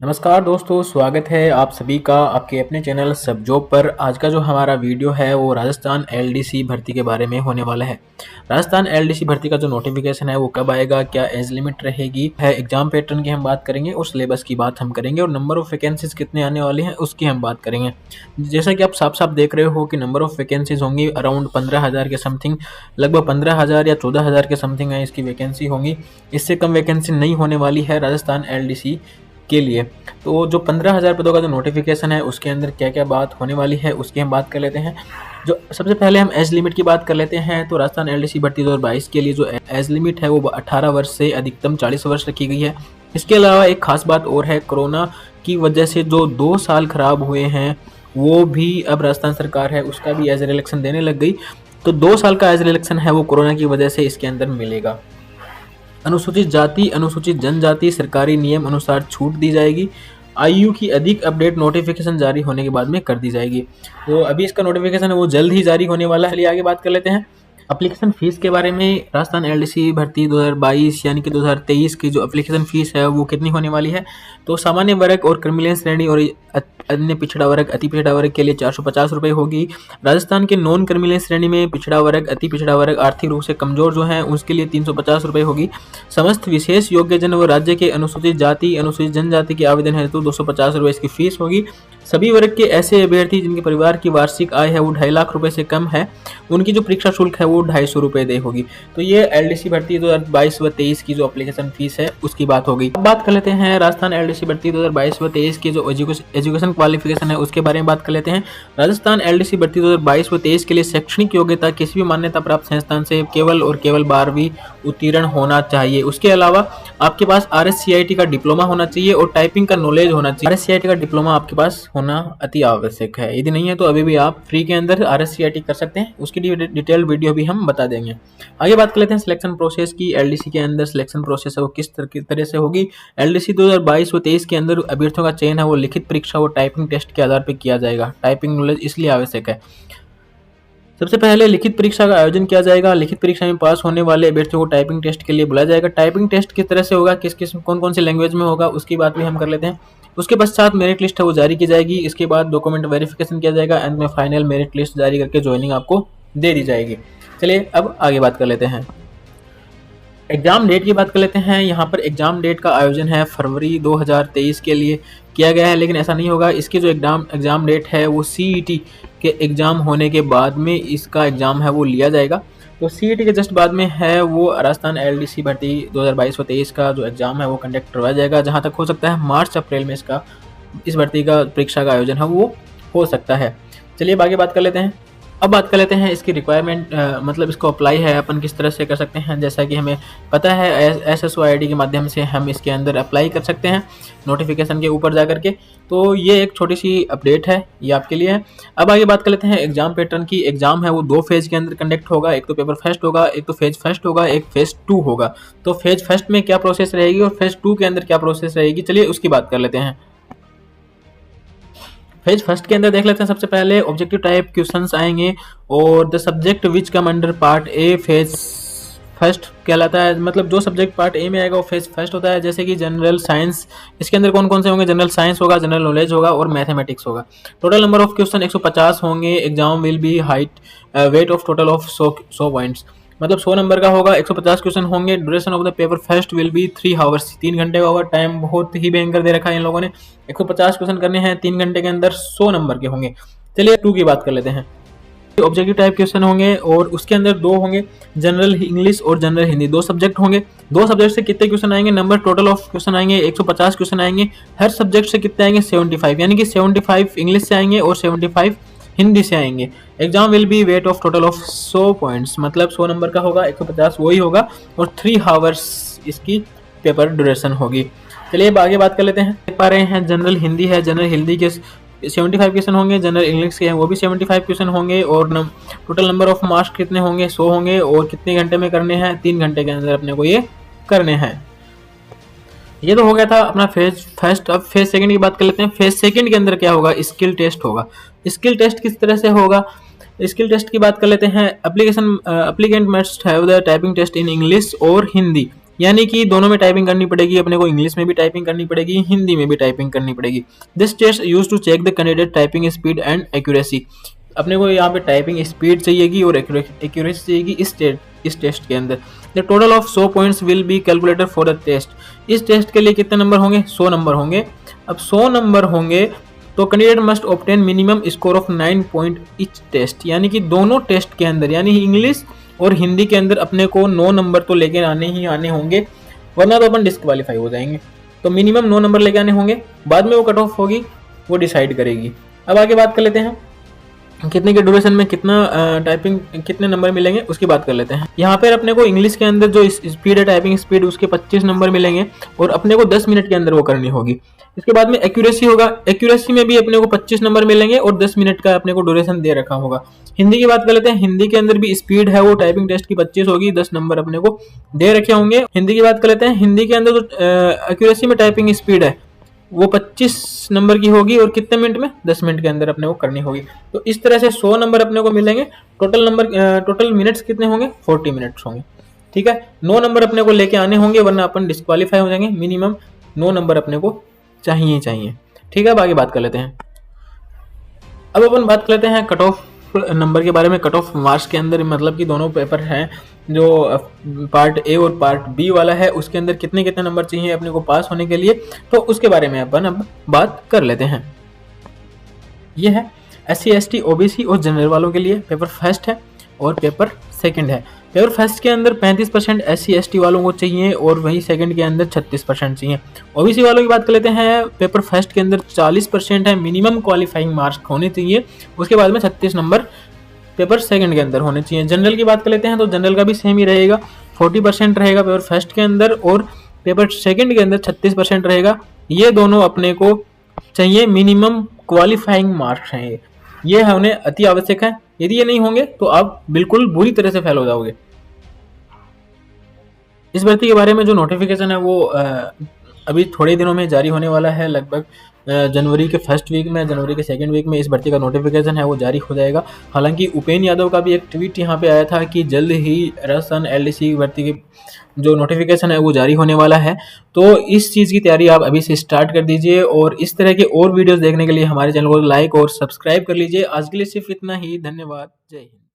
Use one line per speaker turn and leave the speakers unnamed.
नमस्कार दोस्तों, स्वागत है आप सभी का आपके अपने चैनल सब जॉब पर। आज का जो हमारा वीडियो है वो राजस्थान एलडीसी भर्ती के बारे में होने वाला है। राजस्थान एलडीसी भर्ती का जो नोटिफिकेशन है वो कब आएगा, क्या एज लिमिट रहेगी, है एग्जाम पैटर्न की हम बात करेंगे और सिलेबस की बात हम करेंगे और नंबर ऑफ वैकेंसीज कितने आने वाले हैं उसकी हम बात करेंगे। जैसा कि आप साफ साफ देख रहे हो कि नंबर ऑफ वैकेंसीज होंगी अराउंड 15,000 के समथिंग, लगभग 15,000 या 14,000 के समथिंग है इसकी वैकेंसी होंगी। इससे कम वैकेंसी नहीं होने वाली है राजस्थान एलडीसी के लिए। तो जो 15,000 पदों का जो नोटिफिकेशन है उसके अंदर क्या क्या बात होने वाली है उसकी हम बात कर लेते हैं। जो सबसे पहले हम एज लिमिट की बात कर लेते हैं। तो राजस्थान एलडीसी भर्ती 2022 के लिए जो एज लिमिट है वो 18 वर्ष से अधिकतम 40 वर्ष रखी गई है। इसके अलावा एक खास बात और है, कोरोना की वजह से जो 2 साल खराब हुए हैं वो भी अब राजस्थान सरकार है उसका भी एज रिलेक्शन देने लग गई। तो 2 साल का एज रिलेक्शन है वो कोरोना की वजह से इसके अंदर मिलेगा। अनुसूचित जाति अनुसूचित जनजाति सरकारी नियम अनुसार छूट दी जाएगी। आयु की अधिक अपडेट नोटिफिकेशन जारी होने के बाद में कर दी जाएगी। तो अभी इसका नोटिफिकेशन है वो जल्द ही जारी होने वाला है। चलिए आगे बात कर लेते हैं एप्लीकेशन फ़ीस के बारे में। राजस्थान एलडीसी भर्ती 2022 यानी कि 2023 की जो एप्लीकेशन फ़ीस है वो कितनी होने वाली है। तो सामान्य वर्ग और क्रिमिनल श्रेणी और अन्य पिछड़ा वर्ग अति पिछड़ा वर्ग के लिए 450 रुपये होगी। राजस्थान के नॉन क्रिमिनल श्रेणी में पिछड़ा वर्ग अति पिछड़ा वर्ग आर्थिक रूप से कमजोर जो है उसके लिए 350 रुपये होगी। समस्त विशेष योग्यजन व राज्य के अनुसूचित जाति अनुसूचित जनजाति के आवेदन हेतु 250 रुपये इसकी फीस होगी। सभी वर्ग के ऐसे अभ्यर्थी जिनके परिवार की वार्षिक आय है वो 2.5 लाख रुपए से कम है उनकी जो परीक्षा शुल्क है वो 250 रुपये दे होगी। तो ये एलडीसी भर्ती 2022 व 23 की जो एप्लीकेशन फीस है उसकी बात हो गई। अब बात कर लेते हैं राजस्थान एलडीसी भर्ती 2022 व 23 की जो एजुकेशन क्वालिफिकेशन है उसके बारे में बात कर लेते हैं। राजस्थान एलडीसी भर्ती 2022 व 23 के लिए शैक्षणिक योग्यता किसी भी मान्यता प्राप्त संस्थान से केवल और केवल 12वीं उत्तीर्ण होना चाहिए। उसके अलावा आपके पास आरएससीआईटी का डिप्लोमा होना चाहिए और टाइपिंग का नॉलेज होना चाहिए। आरएससीआईटी का डिप्लोमा आपके पास होना अति आवश्यक है। यदि नहीं है तो अभी भी आप फ्री के अंदर आरएससीआईटी कर सकते हैं, उसकी डिटेल वीडियो भी हम बता देंगे। आगे बात कर लेते हैं सिलेक्शन प्रोसेस की। एलडीसी के अंदर सिलेक्शन प्रोसेस है वो किस तरह से होगी। एलडीसी 2022 व 23 के अंदर अभ्यर्थियों का चयन है वो लिखित परीक्षा और टाइपिंग टेस्ट के आधार पर किया जाएगा। टाइपिंग नॉलेज इसलिए आवश्यक है। सबसे पहले लिखित परीक्षा का आयोजन किया जाएगा। लिखित परीक्षा में पास होने वाले अभ्यर्थियों को टाइपिंग टेस्ट के लिए बुलाया जाएगा। टाइपिंग टेस्ट किस तरह से होगा, किस कौन कौन सी लैंग्वेज में होगा उसकी बात भी हम कर लेते हैं। उसके पश्चात मेरिट लिस्ट है वो जारी की जाएगी। इसके बाद डॉक्यूमेंट वेरिफिकेशन किया जाएगा। एंड में फाइनल मेरिट लिस्ट जारी करके ज्वाइनिंग आपको दे दी जाएगी। चलिए अब आगे बात कर लेते हैं। एग्जाम डेट की बात कर लेते हैं। यहाँ पर एग्जाम डेट का आयोजन है फरवरी 2023 के लिए किया गया है, लेकिन ऐसा नहीं होगा। इसकी जो एग्जाम डेट है वो सीईटी के एग्जाम होने के बाद में इसका एग्जाम है वो लिया जाएगा। तो सीईटी के जस्ट बाद में है वो राजस्थान एलडीसी भर्ती 2022 व 23 का जो एग्जाम है वो कंडक्ट करवाया जाएगा। जहाँ तक हो सकता है मार्च अप्रैल में इस भर्ती का परीक्षा का आयोजन है वो हो सकता है। चलिए अब आगे बात कर लेते हैं। अब बात कर लेते हैं इसकी रिक्वायरमेंट, मतलब इसको अप्लाई है अपन किस तरह से कर सकते हैं। जैसा कि हमें पता है SSO-ID के माध्यम से हम इसके अंदर अप्लाई कर सकते हैं नोटिफिकेशन के ऊपर जा करके। तो ये एक छोटी सी अपडेट है, ये आपके लिए है। अब आगे बात कर लेते हैं एग्जाम पैटर्न की। एग्जाम है वो 2 फेज के अंदर कंडक्ट होगा। एक तो पेपर फर्स्ट होगा, एक तो फेज फर्स्ट होगा, एक फेज 2 होगा। तो फेज फर्स्ट में क्या प्रोसेस रहेगी और फेज 2 के अंदर क्या प्रोसेस रहेगी, चलिए उसकी बात कर लेते हैं। फेज फर्स्ट के अंदर देख लेते हैं। सबसे पहले ऑब्जेक्टिव टाइप क्वेश्चंस आएंगे और the subject which come under part A phase first कहलाता है। मतलब जो सब्जेक्ट पार्ट ए में आएगा वो फेज फर्स्ट होता है। जैसे कि जनरल साइंस, इसके अंदर कौन कौन से होंगे, जनरल साइंस होगा, जनरल नॉलेज होगा और मैथमेटिक्स होगा। टोटल नंबर ऑफ क्वेश्चन 150 होंगे। Exam will be weight of total of 100 points, मतलब 100 नंबर का होगा। 150 क्वेश्चन होंगे। Duration of the paper first will be 3 hours, 3 घंटे का होगा। टाइम बहुत ही भयंकर दे रखा है इन लोगों ने। 150 क्वेश्चन करने हैं 3 घंटे के अंदर, 100 नंबर के होंगे। चलिए 2 की बात कर लेते हैं। ऑब्जेक्टिव टाइप क्वेश्चन होंगे और उसके अंदर 2 होंगे, जनरल इंग्लिश और जनरल हिंदी। 2 सब्जेक्ट होंगे। 2 सब्जेक्ट से कितने क्वेश्चन आएंगे, नंबर टोटल ऑफ क्वेश्चन आएंगे 150 क्वेश्चन आएंगे। हर सब्जेक्ट से कितने आएंगे, 75, यानी कि 75 इंग्लिश से आएंगे और 75 हिंदी से आएंगे। Exam will be weight of total of 100 points, मतलब 100 नंबर का होगा, 150 वही होगा और 3 आवर्स इसकी पेपर ड्यूरेशन होगी। चलिए अब आगे बात कर लेते हैं। देख पा रहे हैं जनरल हिंदी है, जनरल हिंदी के 75 क्वेश्चन होंगे। जनरल इंग्लिश के हैं वो भी 75 क्वेश्चन होंगे और टोटल नंबर ऑफ मार्क्स कितने होंगे, 100 होंगे। और कितने घंटे में करने हैं, 3 घंटे के अंदर अपने को ये करने हैं। ये तो हो गया था अपना फेज फर्स्ट। अब फेज सेकंड की बात कर लेते हैं। फेज सेकंड के अंदर क्या होगा, स्किल टेस्ट होगा। स्किल टेस्ट किस तरह से होगा, स्किल टेस्ट की बात कर लेते हैं। Applicant must have the typing test in English और हिंदी यानी कि दोनों में टाइपिंग करनी पड़ेगी, अपने को इंग्लिश में भी टाइपिंग करनी पड़ेगी, हिंदी में भी टाइपिंग करनी पड़ेगी। This test use to check the candidate typing speed and accuracy. अपने को यहाँ पे टाइपिंग स्पीड चाहिएगी और एक्यूरेसी चाहिएगी इस टेस्ट के अंदर। The total of 100 points will be calculated for the test. इस टेस्ट के लिए कितने नंबर होंगे? 100 नंबर होंगे। अब 100 नंबर होंगे तो candidate must obtain minimum score of 9 point each test, यानी कि दोनों टेस्ट के अंदर यानी इंग्लिश और हिंदी के अंदर अपने को 9 नंबर तो लेके आने ही आने होंगे, वरना तो अपन डिस्क्वालीफाई हो जाएंगे। तो मिनिमम 9 नंबर लेके आने होंगे, बाद में वो कट ऑफ होगी, वो डिसाइड करेगी। अब आगे बात कर लेते हैं कितने के ड्यूरेशन में कितना टाइपिंग कितने नंबर मिलेंगे उसकी बात कर लेते हैं। यहाँ पर अपने को इंग्लिश के अंदर जो स्पीड है टाइपिंग स्पीड उसके 25 नंबर मिलेंगे और अपने को 10 मिनट के अंदर वो करनी होगी। इसके बाद में एक्यूरेसी होगा, एक्यूरेसी में भी अपने को 25 नंबर मिलेंगे और 10 मिनट का अपने को ड्यूरेशन दे रखा होगा। हिंदी की बात कर लेते हैं, हिंदी के अंदर भी स्पीड है वो टाइपिंग टेस्ट की 25 होगी, 10 नंबर अपने को दे रखे होंगे। हिंदी की बात कर लेते हैं, हिंदी के अंदर जो एक्यूरेसी में टाइपिंग स्पीड है वो 25 नंबर की होगी और कितने मिनट में? 10 मिनट के अंदर अपने को करनी होगी। तो इस तरह से 100 नंबर अपने को मिलेंगे। टोटल मिनट्स कितने होंगे? 40 मिनट्स होंगे। ठीक है, 9 नंबर अपने को लेके आने होंगे वरना अपन डिस्क्वालीफाई हो जाएंगे। मिनिमम 9 नंबर अपने को चाहिए। ठीक है, अब आगे बात कर लेते हैं। अब अपन बात कर लेते हैं कट ऑफ नंबर के बारे में। कट ऑफ मार्क्स के अंदर मतलब कि दोनों पेपर हैं, जो पार्ट ए और पार्ट बी वाला है, उसके अंदर कितने कितने नंबर चाहिए अपने को पास होने के लिए, तो उसके बारे में अपन अब बात कर लेते हैं। ये है SC ST OBC और जनरल वालों के लिए पेपर फर्स्ट है और पेपर सेकंड है। पेपर फर्स्ट के अंदर 35% SC ST वालों को चाहिए और वही सेकंड के अंदर 36% चाहिए। OBC वालों की बात कर लेते हैं, पेपर फर्स्ट के अंदर 40% है, मिनिमम क्वालिफाइंग मार्क्स होने चाहिए, उसके बाद में 36 नंबर पेपर सेकंड के अंदर होने चाहिए। जनरल की बात कर लेते हैं तो जनरल का भी सेम ही रहेगा, 40% रहेगा पेपर फर्स्ट के अंदर और पेपर सेकंड के अंदर 36% रहेगा। ये दोनों अपने को चाहिए, मिनिमम क्वालिफाइंग मार्क्स हैं, ये होने अति आवश्यक है। यदि ये नहीं होंगे तो आप बिल्कुल बुरी तरह से फेल हो जाओगे। इस भर्ती के बारे में जो नोटिफिकेशन है वो अभी थोड़े दिनों में जारी होने वाला है। लगभग जनवरी के फर्स्ट वीक में, जनवरी के सेकंड वीक में इस भर्ती का नोटिफिकेशन है वो जारी हो जाएगा। हालांकि उपेंद्र यादव का भी एक ट्वीट यहाँ पे आया था कि जल्द ही राजस्थान LDC भर्ती की जो नोटिफिकेशन है वो जारी होने वाला है। तो इस चीज़ की तैयारी आप अभी से स्टार्ट कर दीजिए और इस तरह के और वीडियोज़ देखने के लिए हमारे चैनल को लाइक और सब्सक्राइब कर लीजिए। आज के लिए सिर्फ इतना ही, धन्यवाद, जय हिंद।